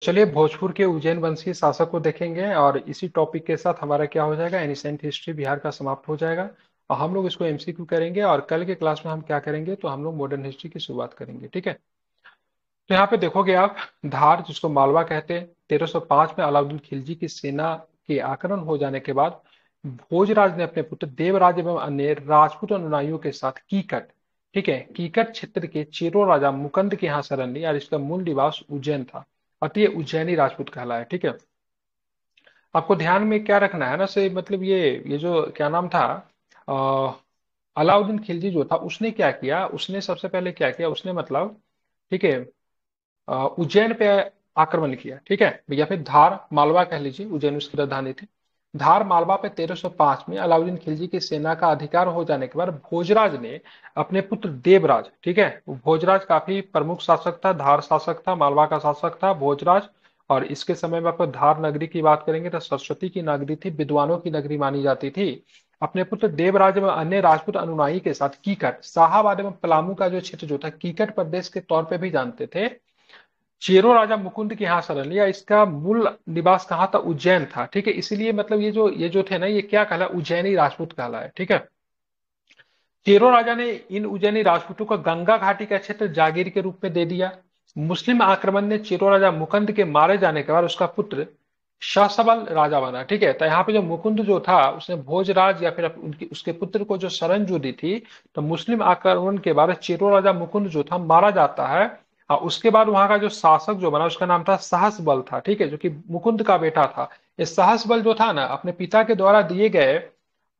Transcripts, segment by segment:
चलिए भोजपुर के उज्जैन वंशीय शासक को देखेंगे और इसी टॉपिक के साथ हमारा क्या हो जाएगा, एनिसेंट हिस्ट्री बिहार का समाप्त हो जाएगा। और हम लोग इसको एमसीक्यू करेंगे और कल के क्लास में हम क्या करेंगे, तो हम लोग मॉडर्न हिस्ट्री की शुरुआत करेंगे। ठीक है। तो यहाँ पे देखोगे आप, धार जिसको मालवा कहते हैं, 1305 में अलाउद्दीन खिलजी की सेना के आक्रमण हो जाने के बाद भोजराज ने अपने पुत्र देवराज एवं अन्य राजपूत अनुयायियों के साथ कीकट, ठीक है, कीकट क्षेत्र के चेरो राजा मुकंद के यहाँ शरण ली और इसका मूल निवास उज्जैन था। अतः ये उज्जैनी राजपूत कहलाया। ठीक है। आपको ध्यान में क्या रखना है ना, से मतलब ये जो क्या नाम था, अलाउद्दीन खिलजी जो था उसने क्या किया, उसने सबसे पहले क्या किया, उसने मतलब, ठीक है, उज्जैन पे आक्रमण किया। ठीक है, या फिर धार मालवा कह लीजिए, उज्जैन उसकी राजधानी थी। धार मालवा पे 1305 में अलाउद्दीन खिलजी की सेना का अधिकार हो जाने के बाद भोजराज ने अपने पुत्र देवराज, ठीक है, भोजराज काफी प्रमुख शासक था, धार शासक था, मालवा का शासक था भोजराज। और इसके समय में आपको धार नगरी की बात करेंगे तो सरस्वती की नगरी थी, विद्वानों की नगरी मानी जाती थी। अपने पुत्र देवराज एवं अन्य राजपूत अनुयायी के साथ कीकट, शाहाबाद एवं पलामू का जो क्षेत्र जो था कीकट प्रदेश के तौर पे भी जानते थे, चेरो राजा मुकुंद के यहाँ शरण लिया। इसका मूल निवास कहाँ था, उज्जैन था। ठीक है, इसीलिए मतलब ये जो थे ना, ये क्या कहला, उज्जैनी राजपूत कहला है। ठीक है। चेरो राजा ने इन उज्जैनी राजपूतों को गंगा घाटी का क्षेत्र जागीर के रूप में दे दिया। मुस्लिम आक्रमण ने चेरो राजा मुकुंद के मारे जाने के बाद उसका पुत्र सशबल राजा बना। ठीक है, तो यहाँ पे जो मुकुंद जो था उसने भोजराज या फिर उनकी उसके पुत्र को जो शरण जो दी थी, तो मुस्लिम आक्रमण के बाद चेरो राजा मुकुंद जो था मारा जाता है। और उसके बाद वहां का जो शासक जो बना उसका नाम था सहसबल था। ठीक है, जो कि मुकुंद का बेटा था। ये सहसबल जो था ना, अपने पिता के द्वारा दिए गए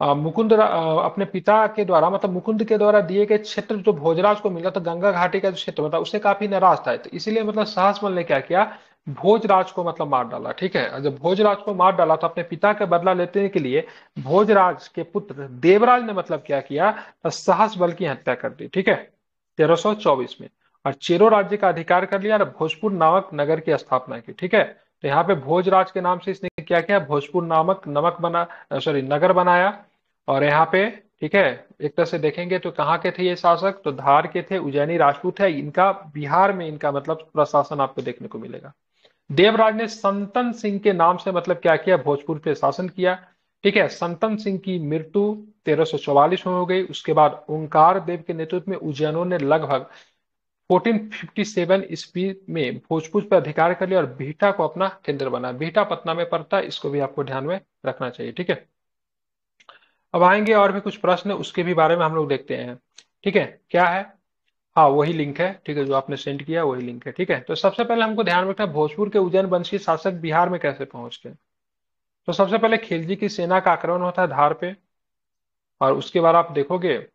अपने पिता के द्वारा मतलब मुकुंद के द्वारा दिए गए क्षेत्र जो भोजराज को मिला था, गंगा घाटी का जो क्षेत्र मतलब उससे काफी नाराज था। तो इसीलिए मतलब सहसबल ने क्या किया, भोजराज को मतलब मार डाला। ठीक है, और जब भोजराज को मार डाला तो अपने पिता का बदला लेने के लिए भोजराज के पुत्र देवराज ने मतलब क्या किया, तो सहसबल की हत्या कर दी। ठीक है, 1324 में। और चेरो राज्य का अधिकार कर लिया और भोजपुर नामक नगर की स्थापना की। ठीक है, तो यहाँ पे भोजराज के नाम से इसने क्या किया, भोजपुर नामक नमक बना, सॉरी नगर बनाया। और यहाँ पे, ठीक है, एक तरह से देखेंगे तो कहाँ के थे ये शासक, तो धार के थे, उज्जैनी राजपूत है इनका, बिहार में इनका मतलब प्रशासन आपको देखने को मिलेगा। देवराज ने संतन सिंह के नाम से मतलब क्या किया, भोजपुर पे शासन किया। ठीक है, संतन सिंह की मृत्यु 1344 में हो गई। उसके बाद ओंकार देव के नेतृत्व में उज्जैनों ने लगभग 1457 ईस्वी में भोजपुर पर अधिकार कर लिया और बिहटा को अपना केंद्र बना। बिहटा पटना में पड़ता है, इसको भी आपको ध्यान में रखना चाहिए। ठीक है, अब आएंगे और भी कुछ प्रश्न, उसके भी बारे में हम लोग देखते हैं। ठीक है, क्या है, हाँ वही लिंक है। ठीक है, जो आपने सेंड किया वही लिंक है। ठीक है, तो सबसे पहले हमको ध्यान में रखना है, भोजपुर के उज्जैन वंशी शासक बिहार में कैसे पहुंच गए। तो सबसे पहले खिलजी की सेना का आक्रमण होता है धार पे, और उसके बाद आप देखोगे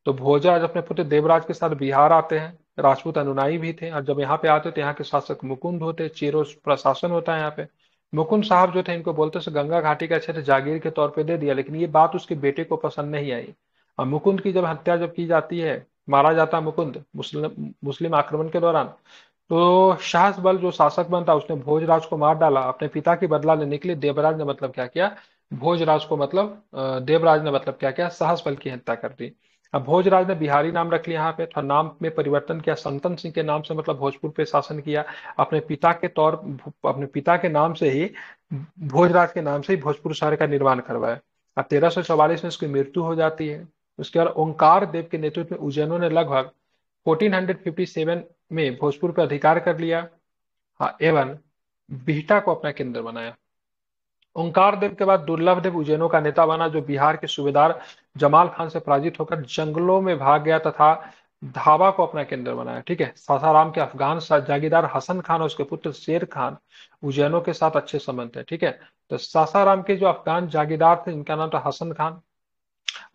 तो भोजराज अपने पुत्र देवराज के साथ बिहार आते हैं। राजपूत अनुयायी भी थे, और जब यहाँ पे आते तो यहाँ के शासक मुकुंद होते, चेरो प्रशासन होता है यहाँ पे। मुकुंद साहब जो थे इनको बोलते से गंगा घाटी का क्षेत्र जागीर के तौर पे दे दिया, लेकिन ये बात उसके बेटे को पसंद नहीं आई। और मुकुंद की जब हत्या जब की जाती है, मारा जाता है मुकुंद मुस्लिम मुस्लिम आक्रमण के दौरान, तो शाहसबल जो शासक बनता उसने भोजराज को मार डाला। अपने पिता की बदला लेने के लिए देवराज ने मतलब क्या किया, भोजराज को मतलब देवराज ने मतलब क्या किया, सहसबल की हत्या कर दी। अब भोजराज ने बिहारी नाम रख लिया यहाँ पे, थोड़ा नाम में परिवर्तन किया, संतन सिंह के नाम से मतलब भोजपुर पे शासन किया। अपने पिता के तौर अपने पिता के नाम से ही, भोजराज के नाम से ही भोजपुर शहर का निर्माण करवाया। अब 1344 में उसकी मृत्यु हो जाती है। उसके बाद ओंकार देव के नेतृत्व में उज्जैनों ने लगभग 1457 में भोजपुर पर अधिकार कर लिया, हाँ, एवं बिहटा को अपना केंद्र बनाया। ओंकार देव के बाद दुर्लभ देव उज्जैनों का नेता बना, जो बिहार के सूबेदार जमाल खान से पराजित होकर जंगलों में भाग गया तथा धावा को अपना केंद्र बनाया। ठीक है, सासाराम के अफगान जागीरदार हसन खान और उसके पुत्र शेर खान उज्जैनों के साथ अच्छे संबंध थे। ठीक है, तो सासाराम के जो अफगान जागीरदार थे इनका नाम था हसन खान,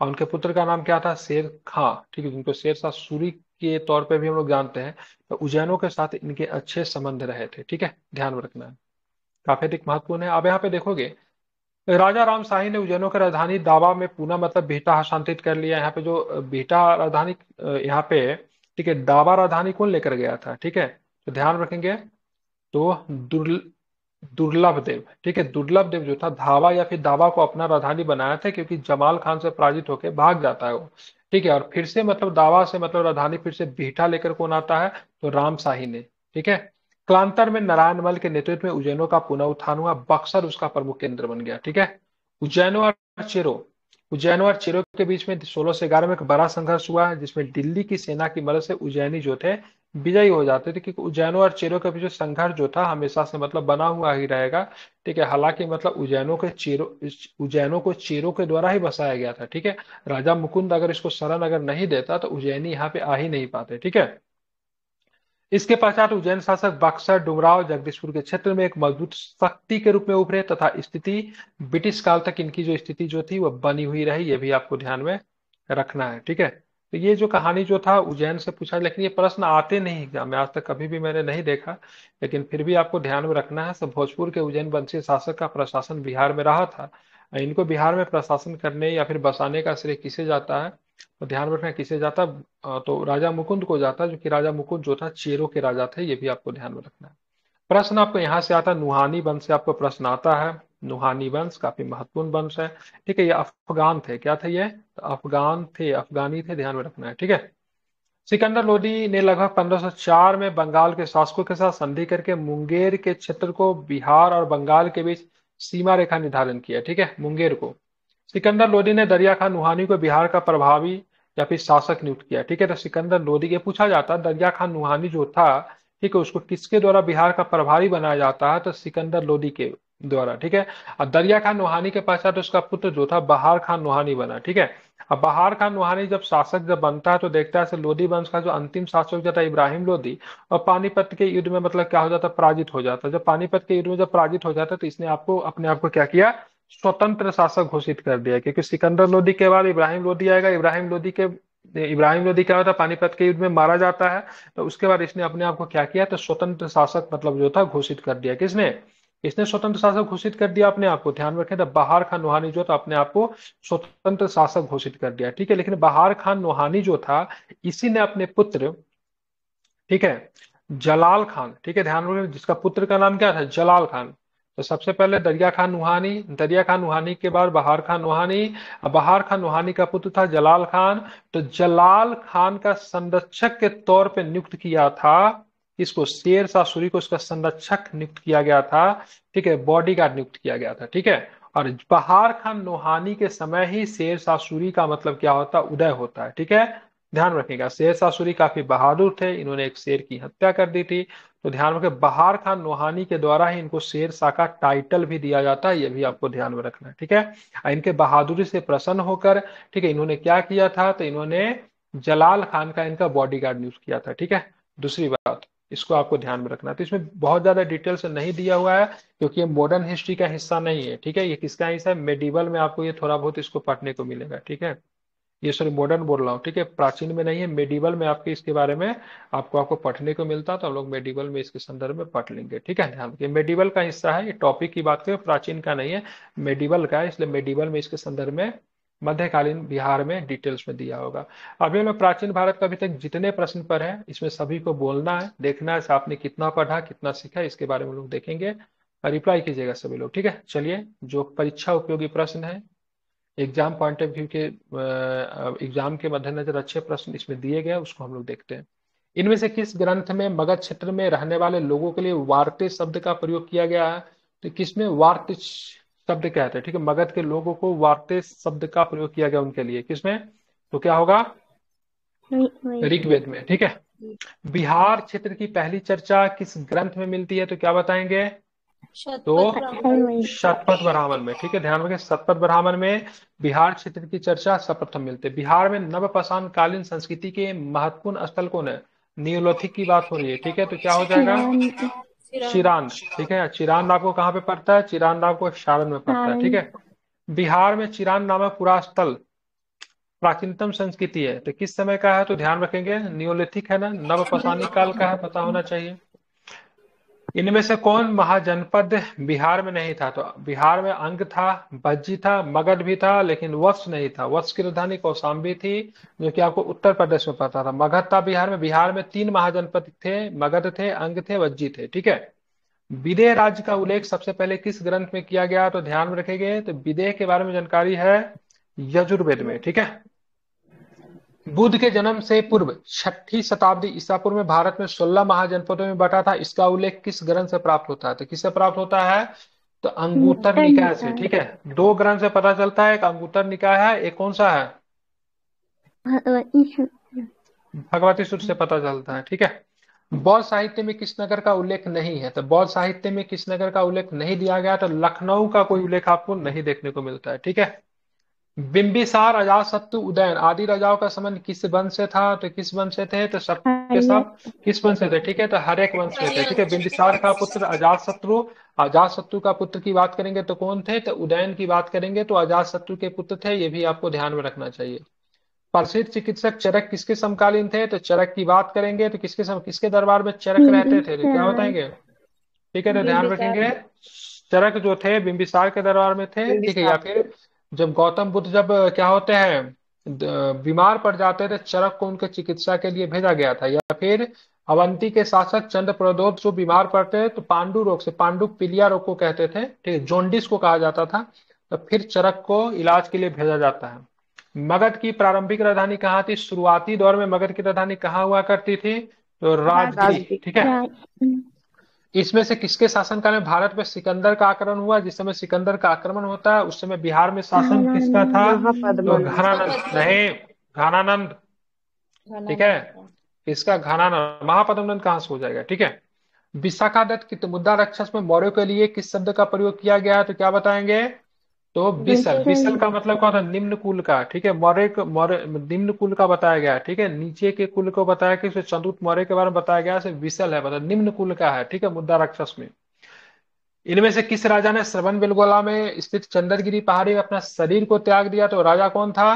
और उनके पुत्र का नाम क्या था, शेर खां। ठीक है, जिनको शेर शाह सूरी के तौर पे भी हम लोग जानते हैं। तो उज्जैनों के साथ इनके अच्छे संबंध रहे थे। ठीक है, ध्यान में रखना है, काफी अधिक महत्वपूर्ण है। अब यहाँ पे देखोगे, राजा राम शाही ने उज्जैनों की राजधानी दावा में पुनः मतलब बिहटा हस्तांतरित कर लिया। यहाँ पे जो बिहटा राजधानी, यहाँ पे, ठीक है, दावा राजधानी कौन लेकर गया था, ठीक है, तो ध्यान रखेंगे। तो दुर्लभ देव, ठीक है, दुर्लभ देव जो था धावा या फिर दावा को अपना राजधानी बनाया था, क्योंकि जमाल खान से पराजित होकर भाग जाता है वो। ठीक है, और फिर से मतलब दावा से मतलब राजधानी फिर से बिहटा लेकर कौन आता है, तो राम शाही ने। ठीक है, कालांतर में नारायण मल के नेतृत्व में उज्जैनों का पुनः उत्थान हुआ, बक्सर उसका प्रमुख केंद्र बन गया। ठीक है। उज्जैनों और चेरो उज्जैनों और चेरो के बीच में 16 से 11 में एक बड़ा संघर्ष हुआ, जिसमें दिल्ली की सेना की मदद से उज्जैनी जो थे विजयी हो जाते थे, क्योंकि उज्जैनों और चेरो के बीच में संघर्ष जो था हमेशा से मतलब बना हुआ ही रहेगा। ठीक है। हालांकि मतलब उज्जैनों को चेरो के द्वारा ही बसाया गया था। ठीक है। राजा मुकुंद अगर इसको शरण अगर नहीं देता तो उज्जैनी यहाँ पे आ ही नहीं पाते। ठीक है। इसके पश्चात उज्जैन शासक बक्सर, डुमराव, जगदीशपुर के क्षेत्र में एक मजबूत शक्ति के रूप में उभरे, तथा स्थिति ब्रिटिश काल तक इनकी जो स्थिति जो थी वह बनी हुई रही। ये भी आपको ध्यान में रखना है। ठीक है। तो ये जो कहानी जो था उज्जैन से पूछा, लेकिन ये प्रश्न आते नहीं एग्जाम में, आज तक कभी भी मैंने नहीं देखा, लेकिन फिर भी आपको ध्यान में रखना है। सब भोजपुर के उज्जैन वंशीय शासक का प्रशासन बिहार में रहा था। इनको बिहार में प्रशासन करने या फिर बसाने का श्रेय किसे जाता है, तो ध्यान रखना किसे जाता, तो राजा मुकुंद को जाता, जो कि राजा मुकुंद जो था चेरो के राजा थे। ये भी आपको ध्यान में रखना है। प्रश्न आपको यहाँ से आता है, नुहानी वंश से आपको प्रश्न आता है। नुहानी वंश काफी महत्वपूर्ण वंश है। ठीक है। ये अफगान थे, क्या थे ये, तो अफगान थे, अफगानी थे, ध्यान में रखना है। ठीक है। सिकंदर लोदी ने लगभग 1504 में बंगाल के शासकों के साथ संधि करके मुंगेर के क्षेत्र को बिहार और बंगाल के बीच सीमा रेखा निर्धारण किया। ठीक है। मुंगेर को सिकंदर लोदी ने दरिया खान नुहानी को बिहार का प्रभावी या फिर शासक नियुक्त किया। ठीक है। तो सिकंदर लोदी के पूछा जाता है, दरिया खान नुहानी जो था, ठीक है, उसको किसके द्वारा बिहार का प्रभारी बनाया जाता है, तो सिकंदर लोदी के द्वारा। ठीक है। और दरिया खान नुहानी के पश्चात उसका पुत्र जो था बहार खान नुहानी बना। ठीक है। अब बहार खान नुहानी जब शासक जब बनता है तो देखता है लोदी वंश का जो अंतिम शासक जो था इब्राहिम लोदी, और पानीपत के युद्ध में मतलब क्या हो जाता, पराजित हो जाता। जब पानीपत के युद्ध में जब पराजित हो जाता तो इसने आपको अपने आप को क्या किया, स्वतंत्र शासक घोषित कर दिया, क्योंकि सिकंदर लोदी के बाद इब्राहिम लोदी आएगा। इब्राहिम लोदी क्या होता है, पानीपत के युद्ध में मारा जाता है। तो उसके बाद इसने अपने आप को क्या किया, तो स्वतंत्र शासक मतलब जो था घोषित कर दिया। किसने, इसने स्वतंत्र शासक घोषित कर दिया अपने आप को। ध्यान रखें, तो बहार खान नोहानी जो था अपने आप को स्वतंत्र शासक घोषित कर दिया। ठीक है। लेकिन बहार खान नोहानी जो था, इसी ने अपने पुत्र, ठीक है, जलाल खान, ठीक है, ध्यान रखें, जिसका पुत्र का नाम क्या था, जलाल खान। तो सबसे पहले दरिया खान नुहानी, दरिया खान नुहानी के बाद बहार खान नुहानी, बहार खान नुहानी का पुत्र था जलाल खान। तो जलाल खान का संरक्षक के तौर पे नियुक्त किया था, इसको शेर शाह सूरी को इसका संरक्षक नियुक्त किया गया था। ठीक है। बॉडीगार्ड नियुक्त किया गया था। ठीक है। और बहार खान नोहानी के समय ही शेर शाह सूरी का मतलब क्या होता, उदय होता है। ठीक है। ध्यान रखिएगा, शेर शाह सूरी काफी बहादुर थे, इन्होंने एक शेर की हत्या कर दी थी। तो ध्यान रखें, बहार खान नोहानी के द्वारा ही इनको शेर शाह का टाइटल भी दिया जाता है, ये भी आपको ध्यान में रखना है। ठीक है। और इनके बहादुरी से प्रसन्न होकर, ठीक है, इन्होंने क्या किया था, तो इन्होंने जलाल खान का इनका बॉडीगार्ड नियुक्त किया था। ठीक है। दूसरी बात, इसको आपको ध्यान में रखना है। तो इसमें बहुत ज्यादा डिटेल से नहीं दिया हुआ है, क्योंकि ये मॉडर्न हिस्ट्री का हिस्सा नहीं है। ठीक है। ये किसका हिस्सा है, मेडिवल में आपको ये थोड़ा बहुत इसको पढ़ने को मिलेगा। ठीक है। ये सॉरी मॉडर्न बोल रहा हूँ। ठीक है। प्राचीन में नहीं है, मेडिवल में आपके इसके बारे में आपको पढ़ने को मिलता है, तो हम लोग मेडिवल में इसके संदर्भ में पढ़ लेंगे। ठीक है। ध्यान रखिए, मेडिवल का हिस्सा है, ये टॉपिक की बात करें, प्राचीन का नहीं है, मेडिवल का है, इसलिए मेडिवल में इसके संदर्भ में मध्यकालीन बिहार में डिटेल्स में दिया होगा। अभी हम लोग प्राचीन भारत का अभी तक जितने प्रश्न पर है, इसमें सभी को बोलना है, देखना है आपने कितना पढ़ा, कितना सीखा, इसके बारे में हम लोग देखेंगे। रिप्लाई कीजिएगा सभी लोग। ठीक है। चलिए, जो परीक्षा उपयोगी प्रश्न है, एग्जाम पॉइंट ऑफ व्यू के एग्जाम के मद्देनजर अच्छे प्रश्न इसमें दिए गए, उसको हम लोग देखते हैं। इनमें से किस ग्रंथ में मगध क्षेत्र में रहने वाले लोगों के लिए वार्ते शब्द का प्रयोग किया गया है, तो किसमें वार्ते शब्द कहते हैं। ठीक है। मगध के लोगों को वार्ते शब्द का प्रयोग किया गया उनके लिए, किसमें, तो क्या होगा, ऋग्वेद में। ठीक है। बिहार क्षेत्र की पहली चर्चा किस ग्रंथ में मिलती है, तो क्या बताएंगे, तो शतपथ ब्राह्मण। शतपथ ब्राह्मण में। ठीक है। ध्यान रखें, शतपथ ब्राह्मण में बिहार क्षेत्र की चर्चा सर्वप्रथम मिलती है। बिहार में नवपाषाण कालीन संस्कृति के महत्वपूर्ण स्थल कौन है, नियोलिथिक की बात हो रही है। ठीक है। तो क्या हो जाएगा, चिरान। चिरांद। ठीक है। चिरांद आपको कहाँ पे पड़ता है, चिरांद आपको सारण में पड़ता है। ठीक सारण। है। बिहार में चिरांद नामक पूरा स्थल प्राचीनतम संस्कृति है, तो किस समय का है, तो ध्यान रखेंगे नियोलिथिक है ना, नवपाषाणिक काल का है, पता होना चाहिए। इनमें से कौन महाजनपद बिहार में नहीं था, तो बिहार में अंग था, भज्जी था, मगध भी था, लेकिन वत्स नहीं था। वत्स की राजधानी कौशाम्बी थी, जो कि आपको उत्तर प्रदेश में पड़ता था। मगध था बिहार में। बिहार में 3 महाजनपद थे, मगध थे, अंग थे, वज्जी थे। ठीक है। विदेह राज्य का उल्लेख सबसे पहले किस ग्रंथ में किया गया, तो ध्यान में रखेंगे, तो विदेह के बारे में जानकारी है यजुर्वेद में। ठीक है। बुद्ध के जन्म से पूर्व 6ठी शताब्दी ईसा पूर्व में भारत में 16 महाजनपदों में बटा था। इसका उल्लेख किस ग्रंथ से प्राप्त होता है? तो किससे प्राप्त होता है? तो अंगुत्तर उत्तर निकाय से। निकाय। ठीक है, दो ग्रंथ से पता चलता है, एक अंगुत्तर निकाय है, एक कौन सा है? भगवती सूत्र। भगवती सूत्र से पता चलता है। ठीक है। बौद्ध साहित्य में किस नगर का उल्लेख नहीं है? तो बौद्ध साहित्य में किस नगर का उल्लेख नहीं दिया गया? तो लखनऊ का कोई उल्लेख आपको नहीं देखने को मिलता है। ठीक है। बिंबिसार, अजातशत्रु, उदयन आदि राजाओं का संबंध किस वंश से था? तो किस वंश से थे? तो सबके हरिया। सब किस वंश से थे? ठीक है, तो हर एक वंश से थे। ठीक है, बिंबिसार का पुत्र अजातशत्रु, अजातशत्रु का पुत्र की बात करेंगे तो कौन थे? तो उदयन की बात करेंगे तो अजातशत्रु के पुत्र थे। ये भी आपको ध्यान में रखना चाहिए। प्रसिद्ध चिकित्सक चरक किसके समकालीन थे? तो चरक की बात करेंगे तो किसके दरबार में चरक रहते थे? तो क्या बिंबिसार। बताएंगे? ठीक है, तो ध्यान बिंबिसार। रखेंगे। चरक जो थे बिंबिसार के दरबार में थे। ठीक है, या बिंबिसार। फिर जब गौतम बुद्ध जब क्या होते हैं बीमार पड़ जाते थे, चरक को उनके चिकित्सा के लिए भेजा गया था। या फिर अवंती के शासक चंद्र प्रद्योत जो बीमार पड़ते हैं तो पांडु रोग से, पांडु पीलिया रोग को कहते थे, ठीक है, जोंडिस को कहा जाता था, तो फिर चरक को इलाज के लिए भेजा जाता है। मगध की प्रारंभिक राजधानी कहाँ थी? शुरुआती दौर में मगध की राजधानी कहाँ हुआ करती थी? तो राजगीर। राजगीर। ठीक है। राज। इसमें से किसके शासनकाल में भारत में सिकंदर का आक्रमण हुआ? जिस समय सिकंदर का आक्रमण होता है उस समय बिहार में शासन किसका था? तो महापद्मनंद। घनानंद नहीं, घनानंद। ठीक है, घनानंद का। इसका घनानंद, महापद्मनंद कहाँ से हो जाएगा? ठीक है। विशाखादत्त की मुद्रा राक्षस में मौर्य के लिए किस शब्द का प्रयोग किया गया है? तो क्या बताएंगे? तो बिसल। बिसल। बिसल का मतलब क्या होता है? निम्न कुल का। ठीक है, मौर्य निम्न कुल का बताया गया है। ठीक है, नीचे के कुल को बताया कि चंद्रगुप्त मौर्य के बारे में बताया गया है, सिर्फ बिसल है, मतलब निम्न कुल का है। ठीक है, मुद्रा राक्षस में इनमें से किस राजा ने श्रवण बेलगोला में स्थित चंद्रगिरी पहाड़ी में अपना शरीर को त्याग दिया? तो राजा कौन था?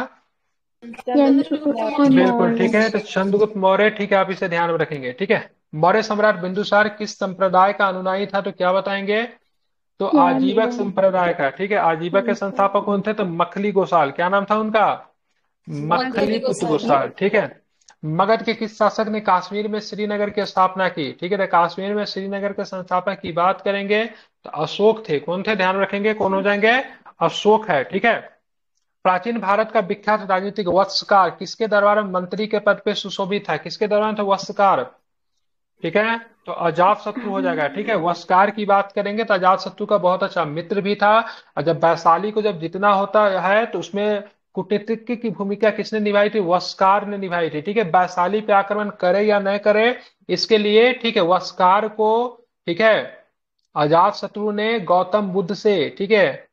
चंद्रगुप्त बिल्कुल मौर्य। ठीक है, तो चंद्रगुप्त मौर्य। ठीक है, आप इसे ध्यान में रखेंगे। ठीक है। मौर्य सम्राट बिंदुसार किस संप्रदाय का अनुयायी था? तो क्या बताएंगे? तो आजीवक यादव। संप्रदाय का। ठीक है, आजीवक के संस्थापक कौन थे? तो मखली गोसाल। क्या नाम था उनका? मखली मखली पुत्र गोसावी। गोसाल। ठीक है। मगध के किस शासक ने कश्मीर में श्रीनगर की स्थापना की? ठीक है, तो कश्मीर में श्रीनगर के संस्थापक की बात करेंगे तो अशोक थे। कौन थे? ध्यान रखेंगे, कौन हो जाएंगे? अशोक है। ठीक है। प्राचीन भारत का विख्यात राजनीतिक वत्सकार किसके दरबार में मंत्री के पद पे सुशोभित था? किसके दरबार में था वत्सकार? ठीक है, तो अजात शत्रु हो जाएगा। ठीक है, वस्कार की बात करेंगे तो अजात शत्रु का बहुत अच्छा मित्र भी था। और जब वैशाली को जब जीतना होता है तो उसमें कूटनीतिज्ञ की भूमिका किसने निभाई थी? वस्कार ने निभाई थी। ठीक है, वैशाली पे आक्रमण करे या न करे इसके लिए, ठीक है, वस्कार को, ठीक है, अजात शत्रु ने गौतम बुद्ध से, ठीक है,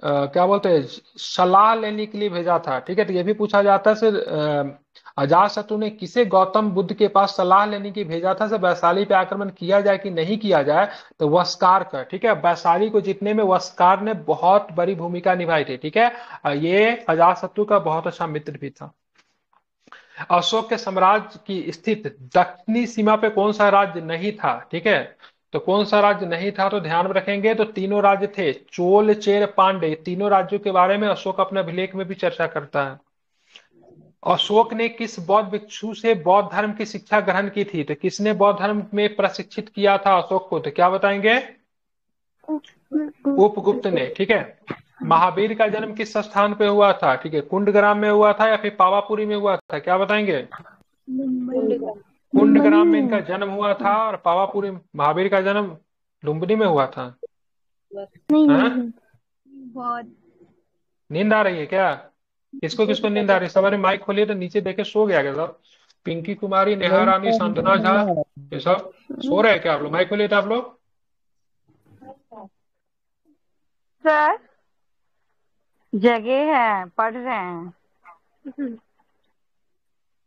क्या बोलते हैं, सलाह लेने के लिए भेजा था। ठीक है, तो ये भी पूछा जाता है सर, अजातशत्रु ने किसे गौतम बुद्ध के पास सलाह लेने की भेजा था, सर वैशाली पे आक्रमण किया जाए कि नहीं किया जाए? तो वस्कार का। ठीक है, वैशाली को जीतने में वस्कार ने बहुत बड़ी भूमिका निभाई थी। ठीक है, ये अजातशत्रु का बहुत अच्छा मित्र भी था। अशोक के साम्राज्य की स्थित दक्षिणी सीमा पे कौन सा राज्य नहीं था? ठीक है, तो कौन सा राज्य नहीं था? तो ध्यान में रखेंगे तो तीनों राज्य थे, चोल, चेर, पांडे। तीनों राज्यों के बारे में अशोक अपने अभिलेख में भी चर्चा करता है। अशोक ने किस बौद्ध भिक्षु से बौद्ध धर्म की शिक्षा ग्रहण की थी? तो किसने बौद्ध धर्म में प्रशिक्षित किया था अशोक को? तो क्या बताएंगे? उपगुप्त ने। ठीक है। महावीर का जन्म किस स्थान पे हुआ था? ठीक है, कुंडग्राम में हुआ था या फिर पावापुरी में हुआ था? क्या बताएंगे? मुंबई। कुंडग्राम। मुंबई कुंडग्राम में में इनका हुआ। जन्म हुआ था और पावापुरी महावीर का जन्म लुम्बिनी में हुआ था। नहीं नहीं हाँ, नहीं। बहुत। नींद आ रही है क्या? किसको मुझे किसको नहीं नींद आ पता। रही है? सवारी माइक खोलिए तो नीचे देखे सो गया क्या सब? पिंकी कुमारी, नेहा नहीं रानी, सर, शांतना झा, नहीं है। ये सब सो रहे हैं क्या? आप लोग माइक खोलिए तो आप लोग। सर जगह है, पढ़ रहे हैं।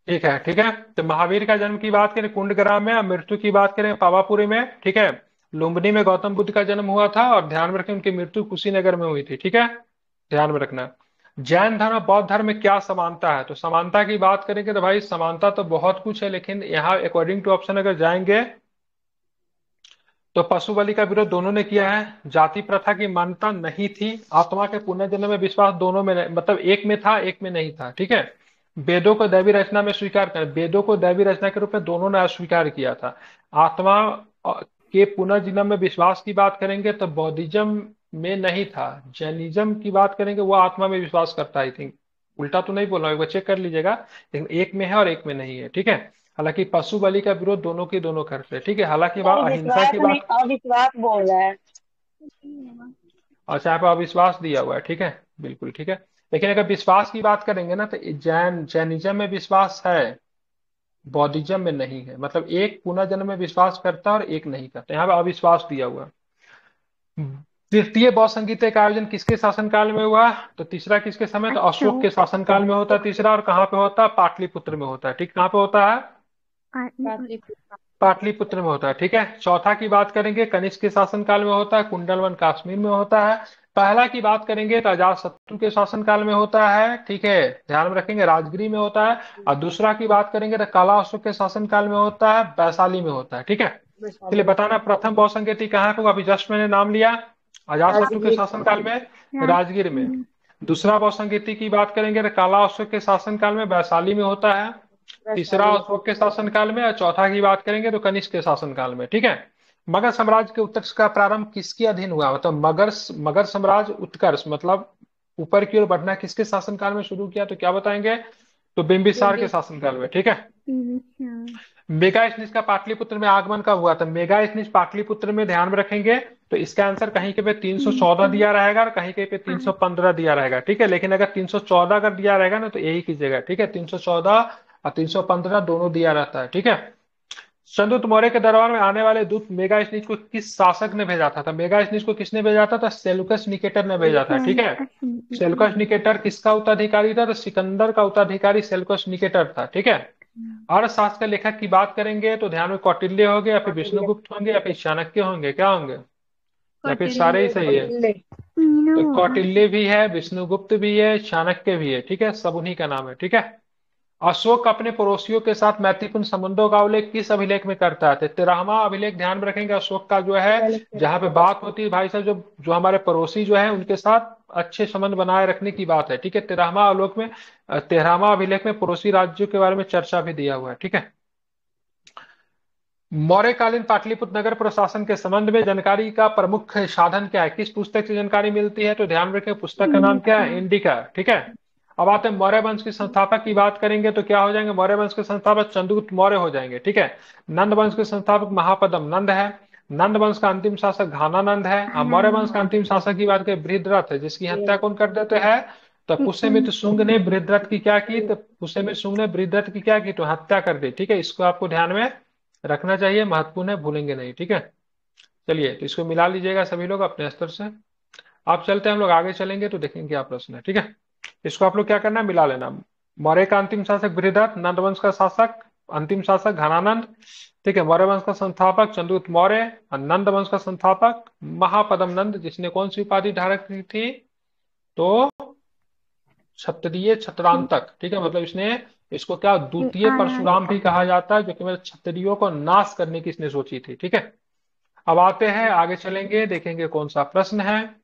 ठीक है, ठीक है, तो महावीर का जन्म की बात करें कुंडग्राम में और मृत्यु की बात करें पावापुरी में। ठीक है, लुम्बिनी में गौतम बुद्ध का जन्म हुआ था और ध्यान में रखें उनकी मृत्यु कुशीनगर में हुई थी। ठीक है, ध्यान में रखना। जैन धर्म और बौद्ध धर्म में क्या समानता है? तो समानता की बात करेंगे तो भाई समानता तो बहुत कुछ है, लेकिन यहाँ अकॉर्डिंग टू ऑप्शन अगर जाएंगे तो पशु बलि का विरोध दोनों ने किया है, जाति प्रथा की मान्यता नहीं थी, आत्मा के पुनर्जन्म में विश्वास दोनों में मतलब एक में था एक में नहीं था। ठीक है, वेदों को दैवी रचना में स्वीकार कर, वेदों को दैवी रचना के रूप में दोनों ने अस्वीकार किया था। आत्मा के पुनर्जन्म में विश्वास की बात करेंगे तो बौद्धिज्म में नहीं था। जैनिज्म की बात करेंगे वो आत्मा में विश्वास करता है, आई थिंक उल्टा तो नहीं बोल रहा हूँ, एक बार चेक कर लीजिएगा। लेकिन एक में है और एक में नहीं है, ठीक है। हालांकि पशु बलि का विरोध दोनों की दोनों करते हैं, ठीक है। हालांकि बात सर अहिंसा विश्वास की नहीं, बात। अविश्वास बोल रहा है। अच्छा, यहाँ पे अविश्वास दिया हुआ है, ठीक है, बिल्कुल ठीक है। लेकिन अगर विश्वास की बात करेंगे ना, तो जैनिज्म में विश्वास है, बौद्धिज्म में नहीं है। मतलब एक पुनर्जन्म में विश्वास करता है और एक नहीं करता, यहाँ पे अविश्वास दिया हुआ है। तृतीय बौद्ध संगीत का आयोजन किसके शासनकाल में हुआ? तो तीसरा किसके समय? तो अच्छा अशोक वो के शासनकाल में होता है तीसरा। और कहाँ पे होता है? पाटलिपुत्र में होता है, ठीक, कहाँ पे होता है? पाटलिपुत्र। पाटलिपुत्र में होता है, ठीक है। चौथा की बात करेंगे, कनिष्क के शासनकाल में होता है, कुंडलवन कश्मीर में होता है। पहला की बात करेंगे तो अजातशत्रु के शासनकाल में होता है, ठीक है, ध्यान में रखेंगे, राजगिरी में होता है। और दूसरा की बात करेंगे तो काला अशोक के शासनकाल में होता है, वैशाली में होता है, ठीक है। चलिए बताना, प्रथम बौद्ध संकेती कहाँ पे हुआ? अभी जस्ट मैंने नाम लिया, अजातशत्रु के शासनकाल में, राजगीर में। दूसरा बौद्ध संकेती की बात करेंगे तो काला अशोक के शासनकाल में, वैशाली में होता है। तीसरा अशोक के शासनकाल में, और चौथा की बात करेंगे तो कनिष्क के शासनकाल में, ठीक है। मगध साम्राज्य के उत्कर्ष का प्रारंभ किसके अधीन हुआ? मतलब मगध साम्राज्य उत्कर्ष मतलब ऊपर की ओर बढ़ना किसके शासनकाल में शुरू किया? तो क्या बताएंगे? तो बिंबिसार के शासनकाल में, ठीक है। मेगास्थनीज का पाटलिपुत्र में आगमन कब हुआ था? मेगास्थनीज पाटलिपुत्र में, ध्यान में रखेंगे। तो इसका आंसर कहीं के पे 314 दिया रहेगा और कहीं के पे 315 दिया रहेगा, ठीक है। लेकिन अगर 314 अगर दिया रहेगा ना, तो यही कीजिएगा, ठीक है। 314 और 315 दोनों दिया रहता है, ठीक है। चंद्रगुप्त मौर्य के दरबार में आने वाले दूत मेगास्थनीज को किस शासक ने भेजा था? मेगास्थनीज को किसने भेजा था? तो सेल्यूकस निकेटर ने भेजा था, ठीक है। सेल्यूकस निकेटर किसका उत्तराधिकारी था? तो सिकंदर का उत्तराधिकारी सेल्यूकस निकेटर था, ठीक है। अर्थशास्त्र के लेखक की बात करेंगे तो ध्यान में कौटिल्य होंगे, या फिर विष्णुगुप्त होंगे, या फिर चाणक्य होंगे, क्या होंगे? या फिर सारे ही सही है? तो कौटिल्य भी है, विष्णुगुप्त भी है, चाणक्य भी है, ठीक है, सब उन्हीं का नाम है, ठीक है। अशोक अपने पड़ोसियों के साथ मैत्रीपूर्ण संबंधों का उल्लेख किस अभिलेख में करता है? तो 13वां अभिलेख ध्यान में रखेंगे अशोक का जो है, जहां पे बात होती है भाई साहब, जो जो हमारे पड़ोसी जो है उनके साथ अच्छे संबंध बनाए रखने की बात है, ठीक है। 13वां अभिलेख में, 13वां अभिलेख में पड़ोसी राज्यों के बारे में चर्चा भी दिया हुआ है, ठीक है। मौर्यकालीन पाटलिपुत्र नगर प्रशासन के संबंध में जानकारी का प्रमुख साधन क्या है? किस पुस्तक से जानकारी मिलती है? तो ध्यान रखें, पुस्तक का नाम क्या है? इंडिका, ठीक है। अब आते हैं मौर्य वंश के संस्थापक की बात करेंगे तो क्या हो जाएंगे? मौर्य वंश के संस्थापक चंद्रगुप्त मौर्य हो जाएंगे, ठीक है। नंद वंश के संस्थापक महापदम नंद है। नंद वंश का अंतिम शासक घानानंद है। अब मौर्य वंश का अंतिम शासक की बात करें, बृहद्रथ है, जिसकी हत्या कौन कर देते हैं? तो पुष्यमित्र शुंग ने बृहद्रथ की क्या की? तो पुष्यमित्र शुंग ने बृहद्रथ की क्या की? तो हत्या कर दी, ठीक है। इसको आपको ध्यान में रखना चाहिए, महत्वपूर्ण है, भूलेंगे नहीं, ठीक है। चलिए, तो इसको मिला लीजिएगा सभी लोग अपने स्तर से। आप चलते हैं, हम लोग आगे चलेंगे तो देखेंगे क्या प्रश्न है, ठीक है। इसको आप लोग क्या करना है, मिला लेना। मौर्य का अंतिम शासक बृहद्रथ, नंद वंश का शासक अंतिम शासक घनानंद, ठीक है। मौर्य वंश का संस्थापक चंद्रगुप्त मौर्य, और नंद वंश का संस्थापक महापदम नंद, जिसने कौन सी उपाधि धारण की थी? तो क्षत्रिय छत्रांतक, ठीक है। मतलब इसने, इसको क्या द्वितीय परशुराम भी कहा जाता है, जो कि मतलब क्षत्रियों को नाश करने की इसने सोची थी, ठीक है। अब आते हैं आगे चलेंगे, देखेंगे कौन सा प्रश्न है।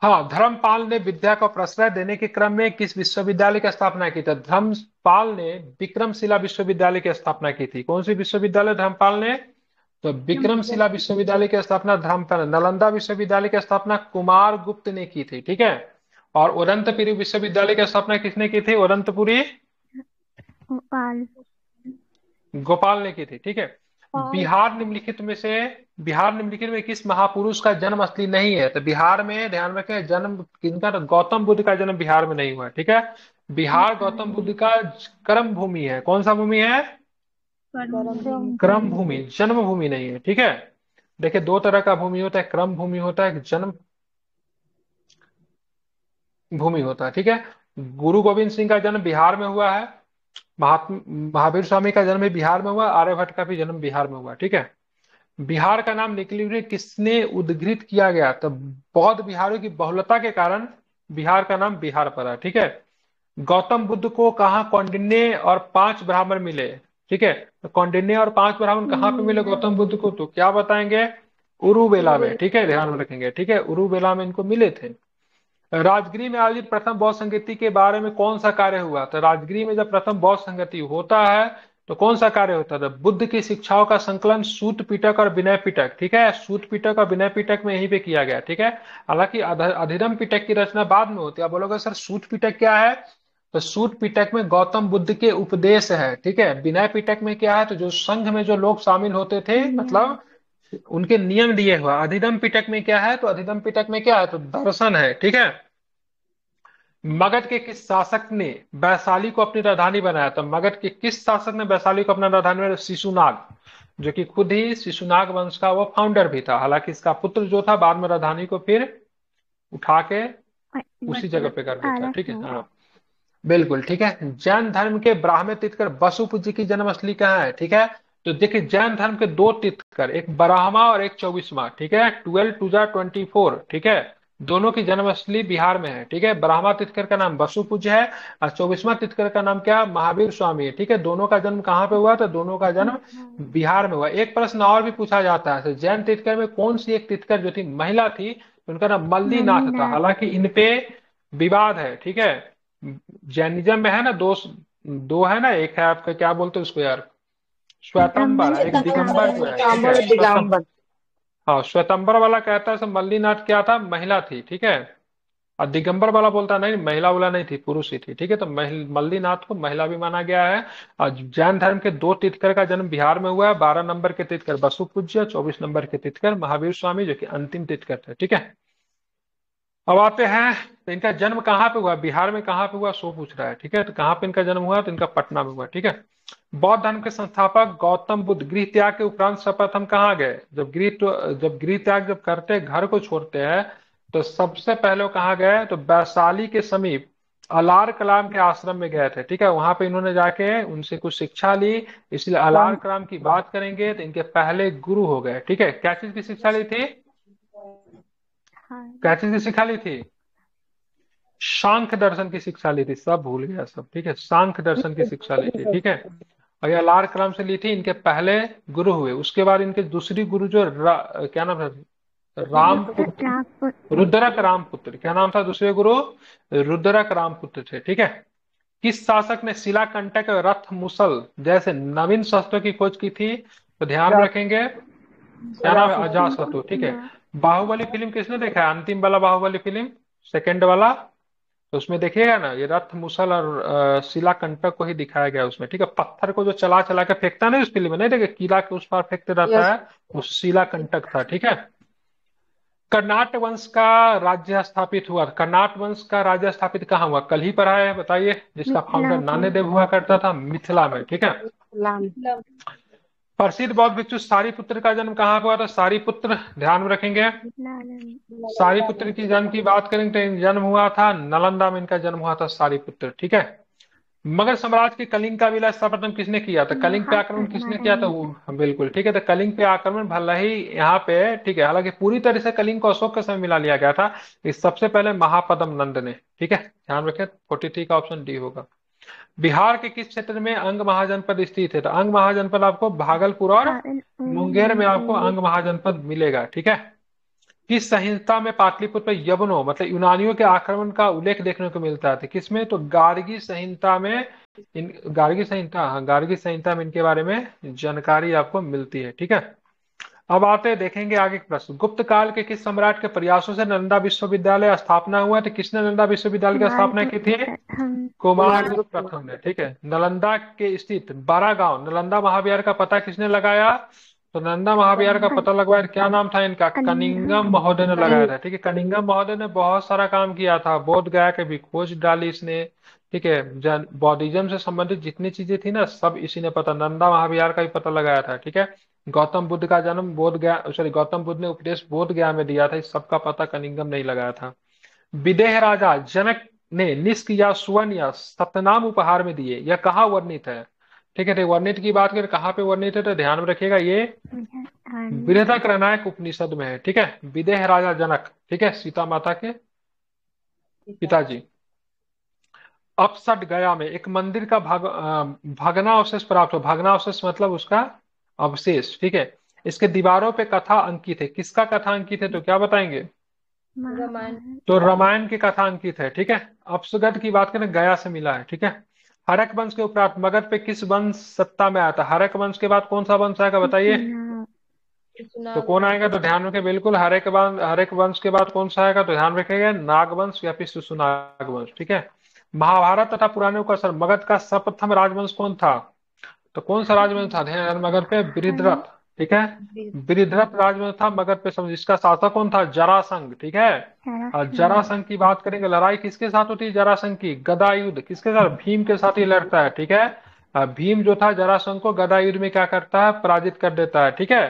हाँ, धर्मपाल ने विद्या को प्रश्रय देने के क्रम में किस विश्वविद्यालय की स्थापना की थी? धर्मपाल ने विक्रमशिला विश्वविद्यालय की स्थापना की थी। कौन सी विश्वविद्यालय धर्मपाल ने? तो विक्रमशिला विश्वविद्यालय की स्थापना धर्मपाल। नालंदा विश्वविद्यालय की स्थापना कुमार गुप्त ने की थी, ठीक है। और उदंतपुरी विश्वविद्यालय की स्थापना किसने की थी? उदंतपुरी गोपाल ने की थी, ठीक है। बिहार निम्नलिखित में किस महापुरुष का जन्म असली नहीं है? तो बिहार में ध्यान रखें, जन्म किनका? तो गौतम बुद्ध का जन्म बिहार में नहीं हुआ है, ठीक है। बिहार गौतम बुद्ध का कर्म भूमि है। कौन सा भूमि है? कर्म भूमि, जन्म भूमि नहीं है, ठीक है। देखिए, दो तरह का भूमि होता है, क्रम भूमि होता है, जन्म भूमि होता है, ठीक है। गुरु गोविंद सिंह का जन्म बिहार में हुआ है। महात्मा महावीर स्वामी का जन्म भी बिहार में हुआ, आर्यभट्ट का भी जन्म बिहार में हुआ, ठीक है। बिहार का नाम निकली किसने उद्घृत किया गया? तो बौद्ध बिहारियों की बहुलता के कारण बिहार का नाम बिहार पड़ा, ठीक है। गौतम बुद्ध को कहाँ कौंडिन्य और 5 ब्राह्मण मिले? ठीक है, तो कौंडिन्य और 5 ब्राह्मण कहाँ पे मिले गौतम बुद्ध को? तो क्या बताएंगे? उरुबेला में, ठीक है, ध्यान में रखेंगे, ठीक है, उरुबेला में इनको मिले थे। राजगिरी में आयोजित प्रथम बौद्ध संगीति के बारे में कौन सा कार्य हुआ? तो राजगिरी में जब प्रथम बौद्ध संगीति होता है तो कौन सा कार्य होता था? बुद्ध की शिक्षाओं का संकलन सूत पिटक और विनय पिटक, ठीक है, सूत पिटक और विनय पिटक में यहीं पे किया गया, ठीक है। हालांकि अधिगम पिटक की रचना बाद में होती है। आप बोलोगे सर सूत पिटक क्या है? तो सूत पिटक में गौतम बुद्ध के उपदेश है, ठीक है। विनय पिटक में क्या है? तो जो संघ में जो लोग शामिल होते थे, मतलब उनके नियम दिए हुआ। अधिगम पिटक में क्या है? तो अधिगम पिटक में क्या है? तो दर्शन है, ठीक है। मगध के किस शासक ने वैशाली को अपनी राजधानी बनाया? तो मगध के किस शासक ने वैशाली को अपना राजधानी बनाया? शिशुनाग, जो कि खुद ही शिशुनाग वंश का वो फाउंडर भी था। हालांकि इसका पुत्र जो था बाद में राजधानी को फिर उठा के उसी जगह पे कर देता है, ठीक है। हाँ बिल्कुल ठीक है। जैन धर्म के ब्राह्मण तीर्थकर बसुपुत्र जी की जन्मस्थली कहाँ है? ठीक है, तो देखिए जैन धर्म के दो तीर्थकर, एक ब्राह्मा और एक चौबीसवा, ठीक है, 12 टू 24, ठीक है। दोनों की जन्मस्थली बिहार में है, ठीक है। ब्राह्मा तीर्थकर का नाम बसुपूज्य है और चौबीसवा तीर्थकर का नाम क्या? महावीर स्वामी है, ठीक है। दोनों का जन्म कहाँ पे हुआ? तो दोनों का जन्म बिहार में हुआ। एक प्रश्न और भी पूछा जाता है, तो जैन तीर्थकर में कौन सी एक तीर्थकर जो थी महिला थी, उनका नाम मल्लीनाथ था। हालांकि इन पे विवाद है, ठीक है। जैनिज्म में है ना दो, दो है ना, एक है आपका क्या बोलते हैं उसको यार, श्वेतंबर, एक दिगंबर जो है, ठीक है। दिगंबर। हाँ श्वेतंबर वाला कहता है सब मल्लीनाथ क्या था? महिला थी, ठीक है। और दिगंबर वाला बोलता नहीं, महिला वाला नहीं थी, पुरुष ही थी, ठीक है। तो मल्लीनाथ को महिला भी माना गया है। और जैन धर्म के दो तीर्थकर का जन्म बिहार में हुआ है। 12 नंबर के तीर्थकर बसु पूज्य, 24 नंबर के तीर्थकर महावीर स्वामी, जो कि अंतिम तीर्थकर थे, ठीक है। अब आते हैं, तो इनका जन्म कहाँ पे हुआ? बिहार में कहाँ पे हुआ सो पूछ रहा है, ठीक है। तो कहाँ पे इनका जन्म हुआ? तो इनका पटना में हुआ, ठीक है। बौद्ध धर्म के संस्थापक गौतम बुद्ध गृह त्याग के उपरांत सर्वप्रथम कहाँ गए? जब गृह त्याग जब करते, घर को छोड़ते हैं, तो सबसे पहले वो कहाँ गए? तो वैशाली के समीप अलार कलाम के आश्रम में गए थे, ठीक है। वहां पे इन्होंने जाके उनसे कुछ शिक्षा ली। इसलिए अलार कलाम की बात करेंगे तो इनके पहले गुरु हो गए, ठीक है। क्या चीज की शिक्षा ली थी? क्या चीज की शिक्षा ली थी? सांख्य दर्शन की शिक्षा ली थी। सब भूल गया सब, ठीक है। सांख्य दर्शन की शिक्षा ली थी, ठीक है। और ये लार कलाम से ली थी। इनके पहले गुरु हुए। उसके बाद इनके दूसरी गुरु जो क्या नाम है? रामपुत्र, रुद्रक रामपुत्र। क्या नाम था दूसरे गुरु? रुद्रक रामपुत्र थे, ठीक है। किस शासक ने शिलाकंटक और रथ मुसल जैसे नवीन शस्त्रों की खोज की थी? तो ध्यान रखेंगे, क्या नाम है? अजातशत्रु, ठीक है। बाहुबली फिल्म किसने देखा है? अंतिम वाला बाहुबली फिल्म, सेकंड वाला। तो उसमें देखिएगा ना, ये रथ मुसल और शिला कंटक को ही दिखाया गया उसमें, ठीक है। पत्थर को जो चला चला के फेंकता नहीं उस फिल्म में, नहीं देखे, किला के उस पार फेंकते रहता है, वो शिला कंटक था, ठीक है। कर्नाट वंश का राज्य स्थापित हुआ। कर्नाट वंश का राज्य स्थापित कहाँ हुआ? कल ही पढ़ा है, बताइए। जिसका फाउंडर नान्यदेव हुआ करता था, मिथिला में, ठीक है। प्रसिद्ध बौद्ध भिक्षु सारिपुत्र का जन्म कहाँ पे हुआ था? सारिपुत्र, ध्यान में रखेंगे। सारिपुत्र की जन्म की बात करेंगे तो जन्म हुआ था नालंदा में, इनका जन्म हुआ था सारिपुत्र, ठीक है। मगध साम्राज्य की कलिंग का विलय सर्वप्रथम किसने किया था? कलिंग पे आक्रमण किसने किया था? वो बिल्कुल ठीक है। तो कलिंग पे आक्रमण भले ही यहाँ पे, ठीक है, हालांकि पूरी तरह से कलिंग को अशोक के समय मिला लिया गया था। इस सबसे पहले महापद्म नंद ने, ठीक है, ध्यान रखें। 43 का ऑप्शन डी होगा। बिहार के किस क्षेत्र में अंग महाजनपद स्थित है? तो अंग महाजनपद आपको भागलपुर और मुंगेर में आपको अंग महाजनपद मिलेगा, ठीक है। किस संहिता में पाटलिपुत्र पर यवनों मतलब यूनानियों के आक्रमण का उल्लेख देखने को मिलता है? किसमें? तो गार्गी संहिता में। गार्गी संहिता, हाँ गार्गी संहिता में इनके बारे में जानकारी आपको मिलती है, ठीक है। अब आते हैं, देखेंगे आगे के प्रश्न। गुप्त काल के किस सम्राट के प्रयासों से नालंदा विश्वविद्यालय स्थापना हुआ? तो किसने नालंदा विश्वविद्यालय की स्थापना की थी? कुमारगुप्त प्रथम ने, ठीक है। नालंदा के स्थित बड़ा गांव नालंदा महाविहार का पता किसने लगाया? तो नालंदा महाविहार का पता लगवाया, क्या नाम था इनका? कनिंगम महोदय ने लगाया था, ठीक है। कनिंगम महोदय ने बहुत सारा काम किया था। बोध गया के भी खोज डाली इसने, ठीक है। बौद्धिज्म से संबंधित जितनी चीजें थी ना, सब इसी ने पता, नालंदा महाविहार का भी पता लगाया था, ठीक है। गौतम बुद्ध का जन्म बोध गया, सॉरी, गौतम बुद्ध ने उपदेश बोध गया में दिया था। इस सबका पता कनिंगम नहीं लगाया था। विदेह राजा जनक ने निष्क या सुवर्ण या सतनाम उपहार में दिए, यह कहाँ वर्णित है? ठीक है, तो वर्णित की बात करें कहाँ पे वर्णित है, तो ध्यान में रखिएगा, ये बृहदारण्यक उपनिषद में है, ठीक है। विदेह राजा जनक, ठीक है, सीता माता के पिताजी। अपसट गया में एक मंदिर का भग्नावशेष प्राप्त हो। भग्नावशेष मतलब उसका अवशेष, ठीक है। इसके दीवारों पे कथा अंकित है। किसका कथा अंकित है? तो क्या बताएंगे? तो रामायण की कथा अंकित है, ठीक है। अपसगढ़ की बात करें, गया से मिला है, ठीक है। हरक वंश के उपरांत मगध पे किस वंश सत्ता में आया था? हरक वंश के बाद कौन सा वंश आएगा बताइए? तो कौन आएगा? तो ध्यान रखें, बिल्कुल हरक वंश के बाद कौन सा आएगा? तो ध्यान रखेंगे नागवंश या फिर शिशुनाग वंश। ठीक है। महाभारत तथा पुराणों का सर मगध का सर्वप्रथम राजवंश कौन था? तो कौन सा राजवंश था? ध्यान, मगध पे बृहद्रथ। ठीक है, बृहद्रथ राजवंश था मगध पे। समझ, इसका शासक कौन था? जरासंध। ठीक है। और जरासंध की बात करेंगे, लड़ाई किसके साथ होती है? जरासंध की गदा युद्ध किसके साथ? भीम के साथ ही लड़ता है। ठीक है। भीम जो था जरासंध को गदा युद्ध में क्या करता है? पराजित कर देता है। ठीक है।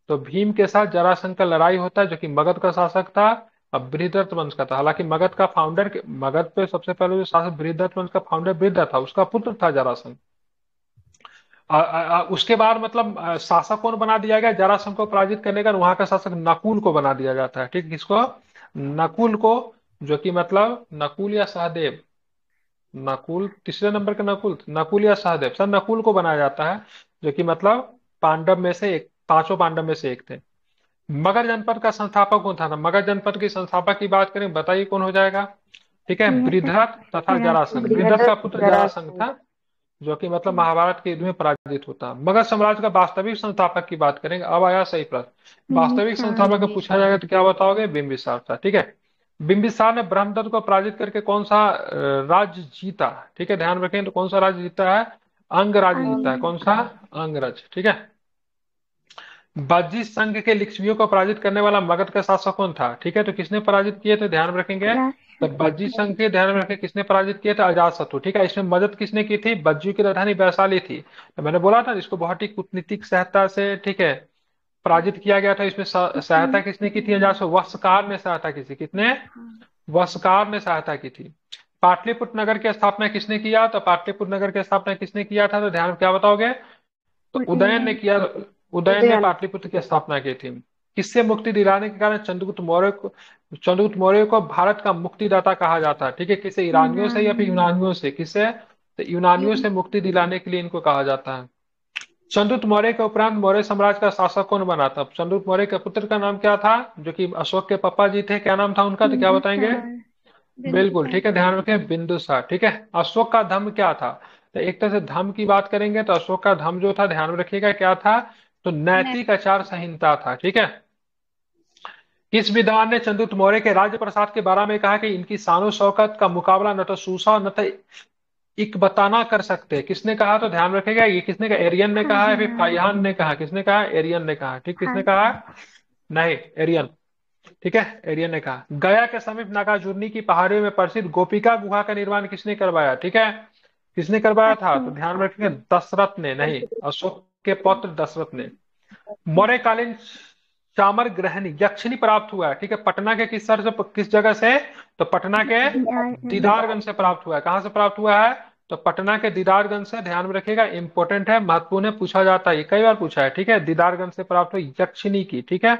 तो भीम के साथ जरासंध का लड़ाई होता है, जो कि मगध का शासक था, अब बृहद्रथ वंश का था। हालांकि मगध का फाउंडर, मगध पे सबसे पहले जो शासक बृहद्रथ वंश का फाउंडर बृहद्रथ था, उसका पुत्र था जरासंध। उसके बाद मतलब शासक कौन बना दिया गया जरासंध को पराजित करने का? वहां का शासक नकुल को बना दिया जाता है। ठीक, किसको? नकुल को, जो कि मतलब नकुल या सहदेव, नकुल तीसरे नंबर के नकुल, नकुल या सहदेव, सर नकुल को बनाया जाता है, जो कि मतलब पांडव में से एक, पांचों पांडव में से एक थे। मगध जनपद का संस्थापक कौन था? ना मगध जनपद के संस्थापक की बात करें, बताइए कौन हो जाएगा? ठीक है, बृहद्रथ तथा जरासंध। बृहद्रथ का पुत्र जरासंध था, जो कि मतलब महाभारत के युद्ध में पराजित होता। मगध साम्राज्य का वास्तविक संस्थापक की बात करेंगे। अब आया सही प्रश्न, वास्तविक संस्थापक का पूछा जाएगा तो क्या बताओगे? बिंबिसार था। ठीक है। बिंबिसार ने ब्रह्मदत्त को पराजित करके कौन सा राज्य जीता? ठीक है, ध्यान रखें, तो कौन सा राज्य जीता है? अंग राज्य जीता है। कौन सा? अंगराज। ठीक है। बाजी संघ के लिच्छवियों को पराजित करने वाला मगध का शासक कौन था? ठीक है, तो किसने पराजित किए थे? ध्यान रखेंगे, तो बज्जी संघ के, ध्यान रखें, किसने पराजित किए थे? अजातशत्रु। ठीक है। इसमें मदद किसने की थी? बज्जू की राजधानी वैशाली थी। तो मैंने बोला था इसको बहुत ही कूटनीतिक सहायता से, ठीक है, पराजित किया गया था। इसमें सहायता किसने की थी? अजातशत्रु, वत्सकार ने सहायता की थी। कितने? वत्सकार ने सहायता की थी। पाटलिपुत्र नगर की स्थापना किसने किया? तो पाटलिपुत्र नगर की स्थापना किसने किया था? तो ध्यान, क्या बताओगे? तो उदयन ने किया। उदयन ने पाटलिपुत्र की स्थापना की थी। किससे मुक्ति दिलाने के कारण चंद्रगुप्त मौर्य को भारत का मुक्तिदाता कहा जाता है? ठीक है, किसे? ईरानियों से या फिर यूनानियों से? किससे? तो यूनानियों से मुक्ति दिलाने के लिए इनको कहा जाता है। चंद्रगुप्त मौर्य के उपरांत मौर्य साम्राज्य का शासक कौन बना था? चंद्रगुप्त मौर्य के पुत्र का नाम क्या था, जो कि अशोक के पापा जी थे? क्या नाम था उनका? तो क्या बताएंगे? बिल्कुल ठीक है, ध्यान रखें, बिंदुसार। ठीक है। अशोक का धर्म क्या था? तो एक तरह से धर्म की बात करेंगे तो अशोक का धर्म जो था, ध्यान में रखिएगा, क्या था? तो नैतिक आचार संहिता था। ठीक है। किस विद्वान ने चंद्रगुप्त मौर्य के राज्य प्रसाद के बारे में कहा कि इनकी शानो शौकत का मुकाबला न तो सूसा न तो इकबताना कर सकते? किसने कहा? तो ध्यान रखेगा, ये किसने कहा? एरियन ने कहा है, फिर फाइहान ने कहा? किसने कहा? एरियन ने कहा। ठीक, किसने कहा? नहीं, एरियन। ठीक है, एरियन ने कहा। गया के समीप नागार्जुनी की पहाड़ियों में प्रसिद्ध गोपिका गुहा का निर्माण किसने करवाया? ठीक है, किसने करवाया था? तो ध्यान रखेंगे, दशरथ ने। नहीं, अशोक के पौत्र दशरथ ने। मौर्यकालीन चामर ग्रहणी यक्षिणी प्राप्त हुआ है। ठीक है, पटना के किस शहर से, किस जगह से? तो पटना के दीदारगंज से प्राप्त हुआ है। कहां से प्राप्त हुआ है? तो पटना के दीदारगंज से। ध्यान में रखिएगा, इंपॉर्टेंट है, महत्वपूर्ण है, पूछा जाता है, ये कई बार पूछा है। ठीक है, दीदारगंज से प्राप्त हुई यक्षिणी की। ठीक है,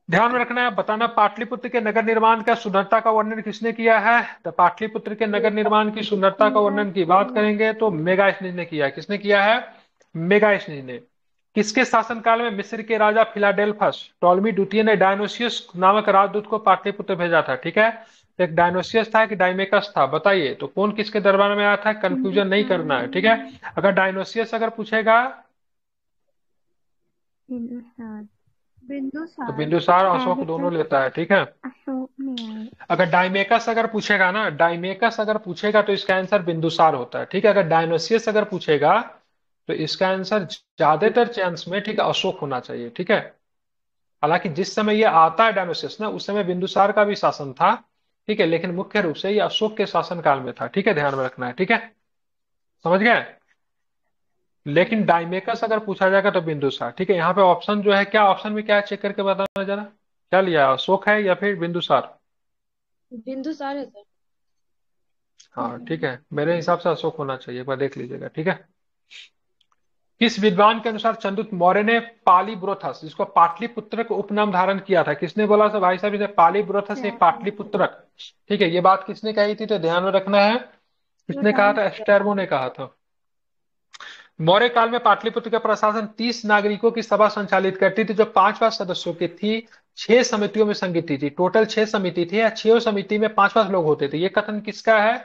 ध्यान में रखना है। बताना, पाटलिपुत्र के नगर निर्माण का सुंदरता का वर्णन किसने किया है? तो पाटलिपुत्र के नगर निर्माण की सुंदरता का वर्णन की बात करेंगे तो मेगास्थनीज ने किया है। किसने किया है? मेगास्थनीज ने। किसके शासनकाल में मिस्र के राजा फिलाडेल्फस टॉलमी द्वितीय ने डायनोसियस नामक राजदूत को पाटलिपुत्र भेजा था? ठीक है, तो एक डायनोसियस था कि डायमेकस था? बताइए, तो कौन किसके दरबार में आया था? कंफ्यूजन नहीं करना है। ठीक है, अगर डायनोसियस अगर पूछेगा तो बिंदुसार अशोक दोनों लेता है। ठीक है, अगर डायमेकस अगर पूछेगा ना, डायमेकस अगर पूछेगा तो इसका आंसर बिंदुसार होता है। ठीक है, अगर डायनोसियस अगर पूछेगा तो इसका आंसर ज्यादातर चांस में, ठीक है, अशोक होना चाहिए। ठीक है, हालांकि जिस समय ये आता है डायनोसियस ना, उस समय बिंदुसार का भी शासन था। ठीक है, लेकिन मुख्य रूप से ये अशोक के शासन काल में था। ठीक है, ध्यान में रखना है। ठीक है, समझ गए? लेकिन डायमेकस अगर पूछा जाएगा तो बिंदुसार। ठीक है, यहाँ पे ऑप्शन जो है, क्या ऑप्शन में क्या है, चेक करके बताना जरा, क्या लिया, अशोक है या फिर बिंदुसार? बिंदुसार है सर। हाँ ठीक है, मेरे हिसाब से अशोक होना चाहिए, एक बार देख लीजिएगा। ठीक है, किस विद्वान के अनुसार चंद्रगुप्त मौर्य ने पालीब्रोथस, जिसको पाटलिपुत्र को उपनाम धारण किया था? किसने बोला था भाई साहब इसे पालीब्रोथस से पाटलिपुत्रक? ठीक है, ये बात किसने कही थी? तो ध्यान में रखना है, किसने कहा था? एस्टेर्बो ने कहा था। मौर्य काल में पाटलिपुत्र का प्रशासन 30 नागरिकों की सभा संचालित करती थी, जो 5 सदस्यों की थी, 6 समितियों में संगठित थी। टोटल 6 समिति थी, या 6 समिति में 5 लोग होते थे। ये कथन किसका है?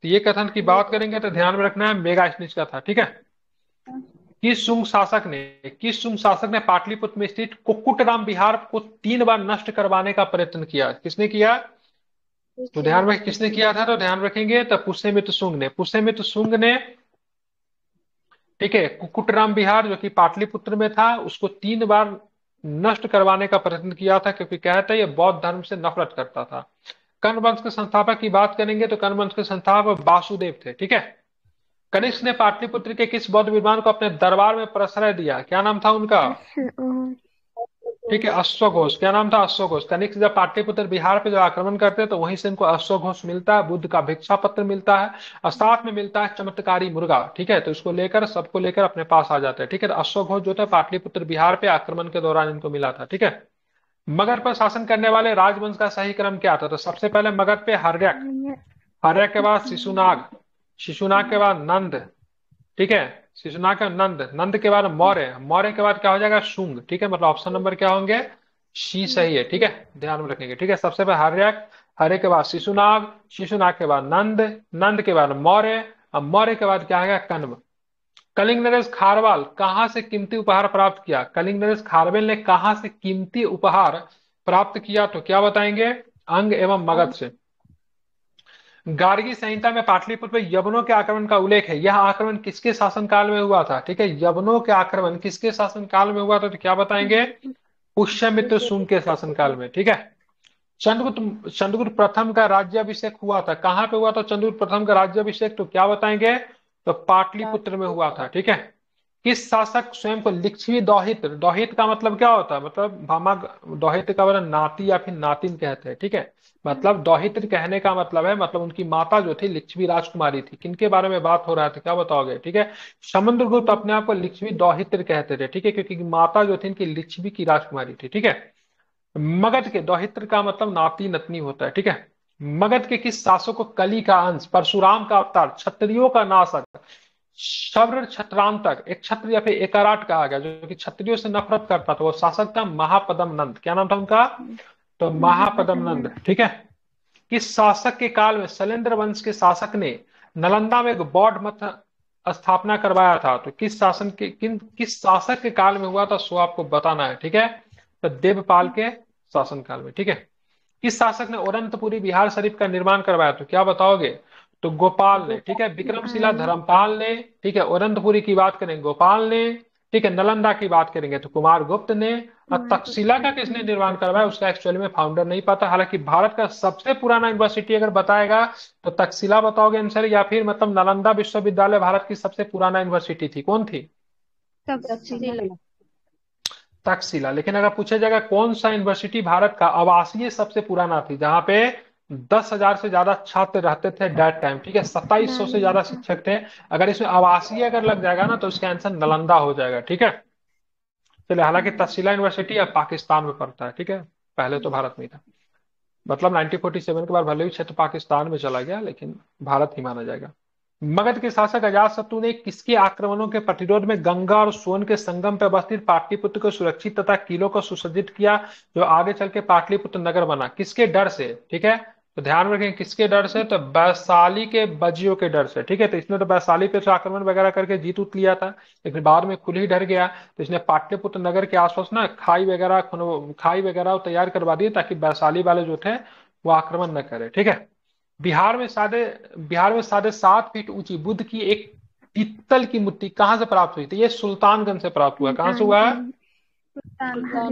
तो ये कथन की बात करेंगे तो ध्यान में रखना है मेगास्नीज का था, ठीक है। किस शुंग शासक ने पाटलिपुत्र में स्थित कुक्कुटराम विहार को 3 बार नष्ट करवाने का प्रयत्न किया? किसने किया? तो ध्यान में किसने किया था, तो ध्यान रखेंगे तो पुष्यमित्र शुंग ने, ठीक है, कुक्कुटराम विहार जो कि पाटलिपुत्र में था उसको 3 बार नष्ट करवाने का प्रयत्न किया था, क्योंकि कहता है ये बौद्ध धर्म से नफरत करता था। कर्ण वंश के संस्थापक की बात करेंगे तो कर्ण वंश के संस्थापक वासुदेव थे, ठीक है। कनिष्क ने पाटलिपुत्र के किस बौद्ध विद्वान को अपने दरबार में प्रश्रय दिया? क्या नाम था उनका? ठीक है, अश्वघोष। क्या नाम था? अश्वघोष। कनिष्क जब पाटलिपुत्र बिहार पे जो आक्रमण करते हैं तो वहीं से इनको अश्वघोष मिलता है, बुद्ध का भिक्षा पत्र मिलता है और साथ में मिलता है चमत्कारी मुर्गा, ठीक है। तो इसको लेकर, सबको लेकर अपने पास आ जाते हैं, ठीक है। तो अश्वघोष जो था पाटलिपुत्र बिहार पे आक्रमण के दौरान इनको मिला था, ठीक है। मगध पर शासन करने वाले राजवंश का सही क्रम क्या था? तो सबसे पहले मगध पे हर्यक, हर्यक के बाद शिशुनाग, शिशुनाग के बाद नंद, ठीक है। शिशुनाग का नंद, नंद के बाद मौर्य, मौर्य के बाद क्या हो जाएगा? शुंग, ठीक है। मतलब ऑप्शन नंबर क्या होंगे? सी सही है, ठीक है। ध्यान में रखेंगे, ठीक है। सबसे पहले हर्यक, हर्यक के बाद शिशुनाग, शिशुनाग के बाद नंद, नंद के बाद मौर्य, और मौर्य के बाद क्या आ गया? कण्व। कलिंग नरेश खारवाल कहां से कीमती उपहार प्राप्त किया? कलिंग नरेश खारवेल ने कहां से कीमती उपहार प्राप्त किया? तो क्या बताएंगे? अंग एवं मगध से। गार्गी संहिता में पाटलिपुत्र पर यवनों के आक्रमण का उल्लेख है। यह आक्रमण किसके शासनकाल में हुआ था? ठीक है, यवनों के आक्रमण किसके शासनकाल में हुआ था? तो क्या बताएंगे? पुष्यमित्र शुंग के शासनकाल में, ठीक है। चंद्रगुप्त प्रथम का राज्याभिषेक हुआ था, कहां पे हुआ था चंद्रगुप्त प्रथम का राज्याभिषेक? तो क्या बताएंगे? तो पाटलिपुत्र में हुआ था, ठीक है। किस शासक स्वयं को लिच्छवी दौहित्र, दौहित्र का मतलब क्या होता है? मतलब भामा, दौहित्र का मतलब नाती या फिर नातिन कहते हैं, ठीक है। मतलब दौहित्र कहने का मतलब है, मतलब उनकी माता जो थी लिच्छवी राजकुमारी थी। किनके बारे में बात हो रहा है, क्या बताओगे? ठीक है, समुद्रगुप्त अपने आप को लिच्छवी दौहित्र कहते थे, ठीक है, क्योंकि माता जो थी इनकी लिच्छवी की राजकुमारी थी, ठीक है। मगध के दौहित्र का मतलब नाती नतनी होता है, ठीक है। मगध के किस शासक को कली का अंश, परशुराम का अवतार, क्षत्रियों का नाशक, शब्र छत्रांतक, एक छत्र या फिर एकाराट कहा गया, जो कि क्षत्रियों से नफरत करता था, वो शासक था महापदम नंद। क्या नाम था उनका? तो महापदम नंद, ठीक है। किस शासक के काल में शैलेंद्र वंश के शासक ने नालंदा में एक बौद्ध मठ स्थापना करवाया था? तो किस शासक के काल में हुआ था, सो आपको बताना है, ठीक है। तो देवपाल के शासन काल में, ठीक है। किस शासक ने औरंतपुरी बिहार शरीफ का निर्माण करवाया? तो क्या बताओगे? तो गोपाल ने, ठीक है। विक्रमशिला धर्मपाल ने, ठीक है। औरंतपुरी की बात करें गोपाल ने, ठीक है। नालंदा की बात करेंगे तो कुमार गुप्त ने। और तक्षशिला का किसने निर्माण करवाया उसका एक्चुअली में फाउंडर नहीं पता। हालांकि भारत का सबसे पुराना यूनिवर्सिटी अगर बताएगा तो तक्षशिला बताओगे आंसर, या फिर मतलब नालंदा विश्वविद्यालय भारत की सबसे पुराना यूनिवर्सिटी थी, कौन थी? तक्षशिला। तक्षशिला। लेकिन अगर पूछा जाएगा कौन सा यूनिवर्सिटी भारत का आवासीय सबसे पुराना थी, जहां पे 10,000 से ज्यादा छात्र रहते थे डेट टाइम, ठीक है, 2700 से ज्यादा शिक्षक थे। अगर इसमें आवासीय अगर लग जाएगा ना तो इसका आंसर नालंदा हो जाएगा, ठीक है। चलिए, हालांकि तक्षशिला यूनिवर्सिटी अब पाकिस्तान में पड़ता है, ठीक है, पहले तो भारत में ही था। मतलब 1947 के बाद भले ही क्षेत्र पाकिस्तान में चला गया, लेकिन भारत ही माना जाएगा। मगध के शासक अजातशत्रु ने किसके आक्रमणों के प्रतिरोध में गंगा और सोन के संगम पर अवस्थित पाटलिपुत्र को सुरक्षित तथा किलों को सुसज्जित किया, जो आगे चल के पाटलिपुत्र नगर बना? किसके डर से? ठीक है, तो ध्यान रखें किसके डर से? तो वैशाली के बजियों के डर से, ठीक है। तो इसने तो वैशाली पे तो आक्रमण वगैरह करके जीत उत लिया था, लेकिन बाद में खुद ही डर गया, तो इसने पाटलिपुत्र नगर के आसपास ना खाई वगैरह तैयार करवा दी ताकि वैशाली वाले जो थे वो आक्रमण न करे, ठीक है। बिहार में साढ़े 7 फीट ऊंची बुद्ध की एक पीतल की मूर्ति कहां से प्राप्त हुई थी? ये सुल्तानगंज से प्राप्त हुआ। कहां से हुआ है?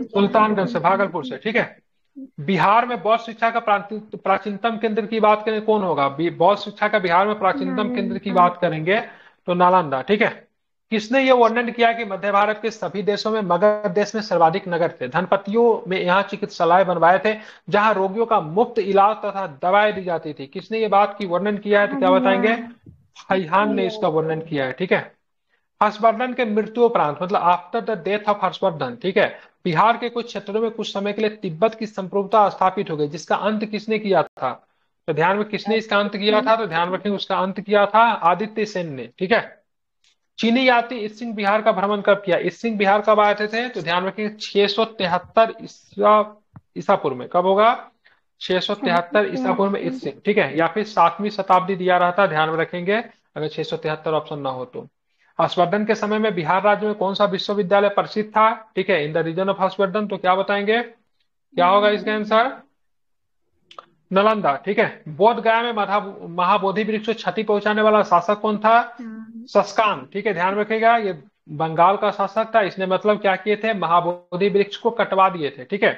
सुल्तानगंज से, भागलपुर से, ठीक है। बिहार में बौद्ध शिक्षा का प्राचीनतम केंद्र की बात करें कौन होगा? बौद्ध शिक्षा का बिहार में प्राचीनतम केंद्र की बात करेंगे तो नालंदा, ठीक है। किसने ये वर्णन किया कि मध्य भारत के सभी देशों में मगध देश में सर्वाधिक नगर थे, धनपतियों में यहाँ चिकित्सालय बनवाए थे जहां रोगियों का मुफ्त इलाज तथा दवाएं दी जाती थी? किसने ये बात की वर्णन किया है? तो क्या बताएंगे? फैहान ने इसका वर्णन किया है, ठीक है। हर्षवर्धन के मृत्युपरांत, मतलब after the death of Harshvardhan, ठीक है, बिहार के कुछ क्षेत्रों में कुछ समय के लिए तिब्बत की संप्रभुता स्थापित हो गई, जिसका अंत किसने किया था? तो ध्यान में किसने इसका अंत किया था? तो ध्यान रखेंगे उसका अंत किया था आदित्य सेन ने, ठीक है। चीनी यात्री ईस्ट बिहार का भ्रमण कब किया? ईस्ट बिहार कब आए थे? तो ध्यान रखेंगे 673 ईसा पूर्व में। कब होगा? 673 ईसा पूर्व में ईस्ट सिंह, ठीक है, या फिर 7वीं शताब्दी दिया रहता, ध्यान में रखेंगे अगर 673 ऑप्शन ना हो तो। हर्षवर्धन के समय में बिहार राज्य में कौन सा विश्वविद्यालय प्रसिद्ध था, ठीक है, in the region of Harshavardhan, तो क्या बताएंगे, क्या होगा इसका आंसर, नालंदा, ठीक है। बोध गया में महाबोधि वृक्ष को क्षति पहुंचाने वाला शासक कौन था, शस्कान, ठीक है, ध्यान रखिएगा, ये बंगाल का शासक था, इसने मतलब क्या किए थे, महाबोधि वृक्ष को कटवा दिए थे, ठीक है।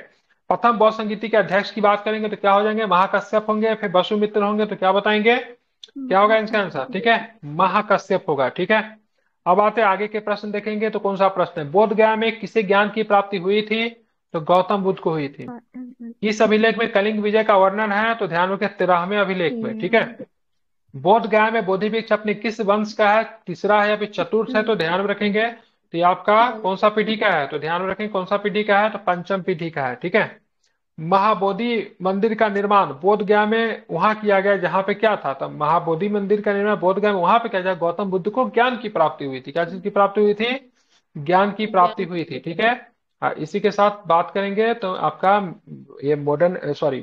प्रथम बौद्ध संगीति के अध्यक्ष की बात करेंगे तो क्या हो जाएंगे, महाकश्यप होंगे, फिर वसुमित्र होंगे, तो क्या बताएंगे, क्या होगा इसका आंसर, ठीक है, महाकश्यप होगा, ठीक है। अब आते आगे के प्रश्न देखेंगे, तो कौन सा प्रश्न है, बोध गया में किसे ज्ञान की प्राप्ति हुई थी, तो गौतम बुद्ध को हुई थी। इस अभिलेख में कलिंग विजय का वर्णन है, तो ध्यान रखें 13वें अभिलेख में, ठीक है। बोध गया में बोधि वृक्ष अपने किस वंश का है, तीसरा है या फिर चतुर्थ है, तो ध्यान में रखेंगे, तो ये आपका कौन सा पीढ़ी का है, तो ध्यान में रखेंगे कौन सा पीढ़ी का है, तो पंचम पीढ़ी का है, ठीक है। महाबोधि मंदिर का निर्माण बोध गया में वहां किया गया जहां पे क्या था, तो महाबोधि मंदिर का निर्माण बोध गया में वहां पे किया जाए, गौतम बुद्ध को ज्ञान की प्राप्ति हुई थी, क्या चीज की प्राप्ति हुई थी, ज्ञान की प्राप्ति हुई थी, ठीक है। इसी के साथ बात करेंगे तो आपका ये मॉडर्न सॉरी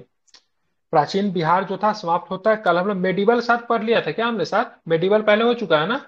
प्राचीन बिहार जो था समाप्त होता है। कल हम लोग मेडिवल साथ पढ़ लिया था क्या, हमने साथ मेडिवल पहले हो चुका है ना।